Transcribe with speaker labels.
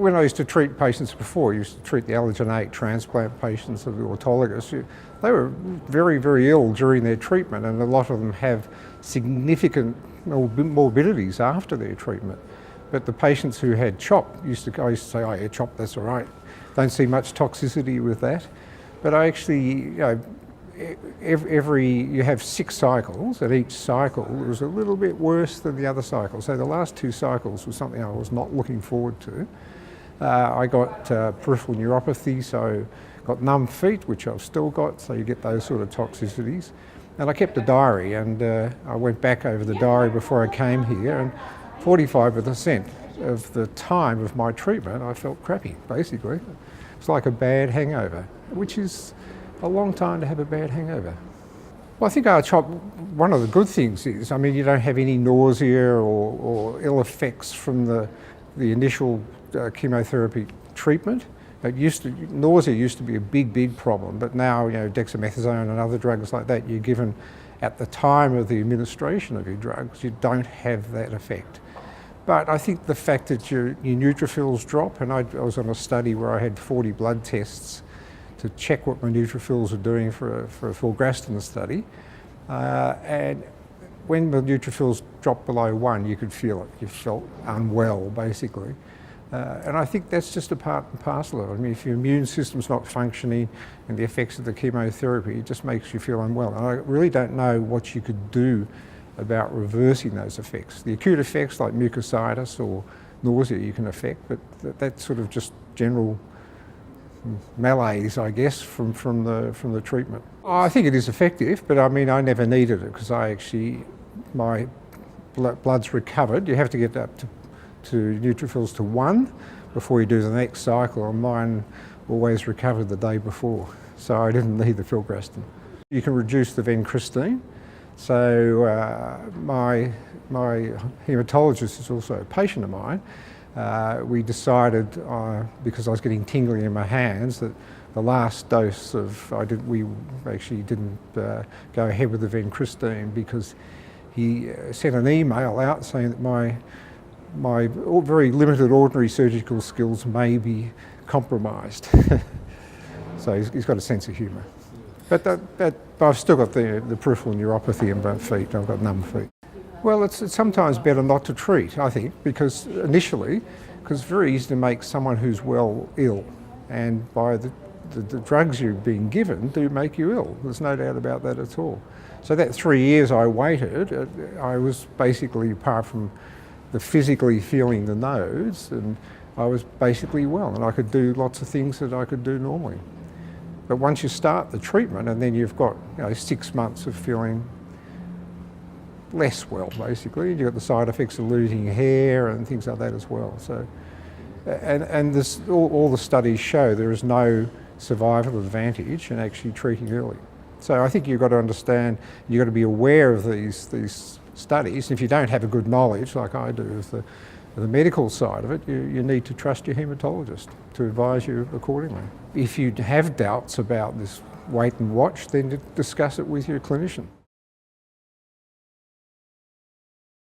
Speaker 1: When I used to treat patients before, I used to treat the allogeneic transplant patients of the autologous. They were very, very ill during their treatment, and a lot of them have significant morbidities after their treatment. But the patients who had CHOP, I used to say, oh yeah, CHOP, that's all right. Don't see much toxicity with that. But I actually, you have 6 cycles, and each cycle was a little bit worse than the other cycle. So the last 2 cycles was something I was not looking forward to. I got peripheral neuropathy, so got numb feet, which I've still got, so you get those sort of toxicities. And I kept a diary, and I went back over the diary before I came here, and 45% of the time of my treatment I felt crappy, basically. It's like a bad hangover, which is a long time to have a bad hangover. Well, I think CHOP, one of the good things is, I mean, you don't have any nausea or ill effects from the initial chemotherapy treatment. Nausea used to be a big problem, but now, dexamethasone and other drugs like that, you're given at the time of the administration of your drugs, you don't have that effect. But I think the fact that your neutrophils drop, and I was on a study where I had 40 blood tests to check what my neutrophils are doing for a filgrastim study, and when the neutrophils dropped below 1, you could feel it. You felt unwell, basically. And I think that's just a part and parcel of it. I mean, if your immune system's not functioning and the effects of the chemotherapy, it just makes you feel unwell. And I really don't know what you could do about reversing those effects. The acute effects like mucositis or nausea you can affect, but that's sort of just general malaise, I guess, from the treatment. I think it is effective, but I mean, I never needed it because my blood's recovered. You have to get up to neutrophils to 1 before you do the next cycle, and mine always recovered the day before, so I didn't need the filgrastim. You can reduce the vincristine, so my hematologist is also a patient of mine. We decided, because I was getting tingling in my hands, that the last dose we actually didn't go ahead with the vincristine because he sent an email out saying that my very limited ordinary surgical skills may be compromised. So he's got a sense of humour. But I've still got the peripheral neuropathy in both feet. I've got numb feet. Well, it's sometimes better not to treat, I think, because it's very easy to make someone who's well ill, and by the drugs you're being given do make you ill. There's no doubt about that at all. So that 3 years I waited, I was basically, apart from the physically feeling the nodes, and I was basically well, and I could do lots of things that I could do normally. But once you start the treatment, and then you've got 6 months of feeling less well, basically. You've got the side effects of losing hair and things like that as well. So, and all the studies show there is no survival advantage in actually treating early. So I think you've got to understand, you've got to be aware of these studies. If you don't have a good knowledge, like I do, of the medical side of it, you need to trust your hematologist to advise you accordingly. If you have doubts about this wait and watch, then discuss it with your clinician.